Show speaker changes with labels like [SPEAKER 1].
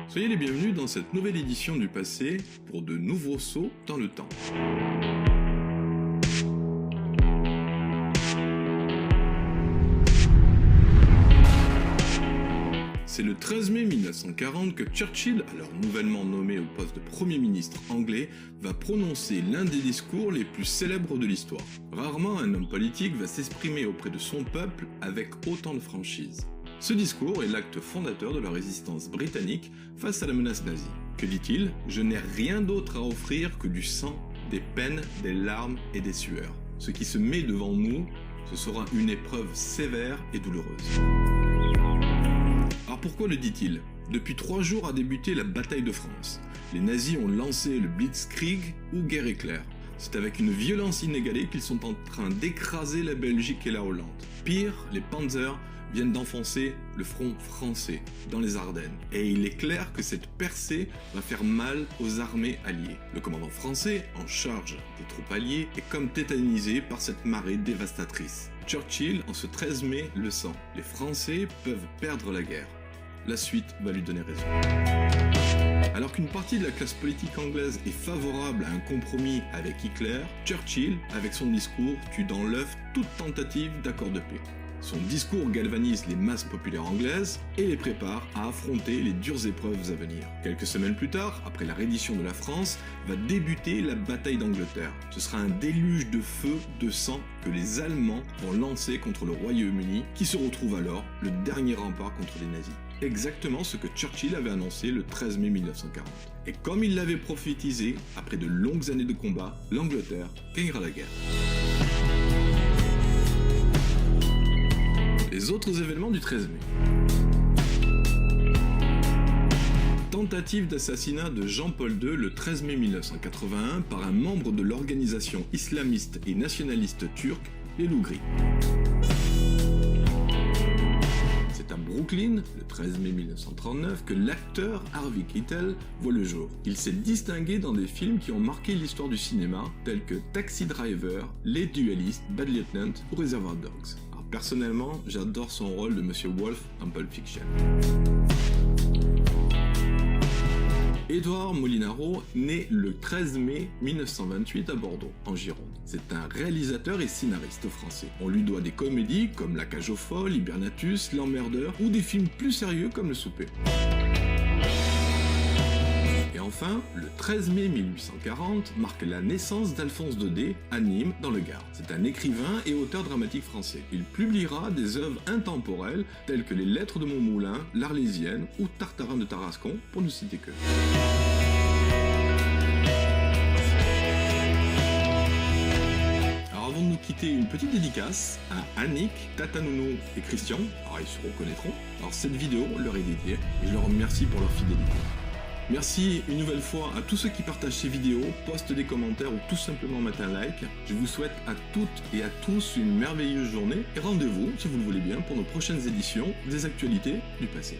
[SPEAKER 1] Soyez les bienvenus dans cette nouvelle édition du passé pour de nouveaux sauts dans le temps. C'est le 13 mai 1940 que Churchill, alors nouvellement nommé au poste de Premier ministre anglais, va prononcer l'un des discours les plus célèbres de l'histoire. Rarement un homme politique va s'exprimer auprès de son peuple avec autant de franchise. Ce discours est l'acte fondateur de la résistance britannique face à la menace nazie. Que dit-il ? Je n'ai rien d'autre à offrir que du sang, des peines, des larmes et des sueurs. Ce qui se met devant nous, ce sera une épreuve sévère et douloureuse. Alors pourquoi le dit-il ? Depuis 3 jours a débuté la bataille de France. Les nazis ont lancé le Blitzkrieg ou guerre éclair. C'est avec une violence inégalée qu'ils sont en train d'écraser la Belgique et la Hollande. Pire, les Panzers viennent d'enfoncer le front français dans les Ardennes. Et il est clair que cette percée va faire mal aux armées alliées. Le commandant français, en charge des troupes alliées, est comme tétanisé par cette marée dévastatrice. Churchill, en ce 13 mai, le sent. Les Français peuvent perdre la guerre. La suite va lui donner raison. Alors qu'une partie de la classe politique anglaise est favorable à un compromis avec Hitler, Churchill, avec son discours, tue dans l'œuf toute tentative d'accord de paix. Son discours galvanise les masses populaires anglaises et les prépare à affronter les dures épreuves à venir. Quelques semaines plus tard, après la reddition de la France, va débuter la bataille d'Angleterre. Ce sera un déluge de feu, de sang que les Allemands vont lancer contre le Royaume-Uni, qui se retrouve alors le dernier rempart contre les nazis. Exactement ce que Churchill avait annoncé le 13 mai 1940. Et comme il l'avait prophétisé, après de longues années de combat, l'Angleterre gagnera la guerre. Les autres événements du 13 mai. Tentative d'assassinat de Jean-Paul II le 13 mai 1981 par un membre de l'organisation islamiste et nationaliste turque, les Loup-Gris. C'est à Brooklyn, le 13 mai 1939, que l'acteur Harvey Keitel voit le jour. Il s'est distingué dans des films qui ont marqué l'histoire du cinéma, tels que Taxi Driver, Les Duellistes, Bad Lieutenant ou Reservoir Dogs. Personnellement, j'adore son rôle de Monsieur Wolf dans Pulp Fiction. Édouard Molinaro naît le 13 mai 1928 à Bordeaux, en Gironde. C'est un réalisateur et scénariste français. On lui doit des comédies comme La Cage aux Folles, Hibernatus, L'Emmerdeur ou des films plus sérieux comme Le Souper. Et enfin, le 13 mai 1840 marque la naissance d'Alphonse Daudet à Nîmes, dans le Gard. C'est un écrivain et auteur dramatique français. Il publiera des œuvres intemporelles telles que Les Lettres de Montmoulin, L'Arlésienne ou Tartarin de Tarascon, pour ne citer que. Alors avant de nous quitter, une petite dédicace à Annick, Tata Nounou et Christian. Alors ils se reconnaîtront. Alors cette vidéo leur est dédiée et je leur remercie pour leur fidélité. Merci une nouvelle fois à tous ceux qui partagent ces vidéos, postent des commentaires ou tout simplement mettent un like. Je vous souhaite à toutes et à tous une merveilleuse journée et rendez-vous, si vous le voulez bien, pour nos prochaines éditions des actualités du passé.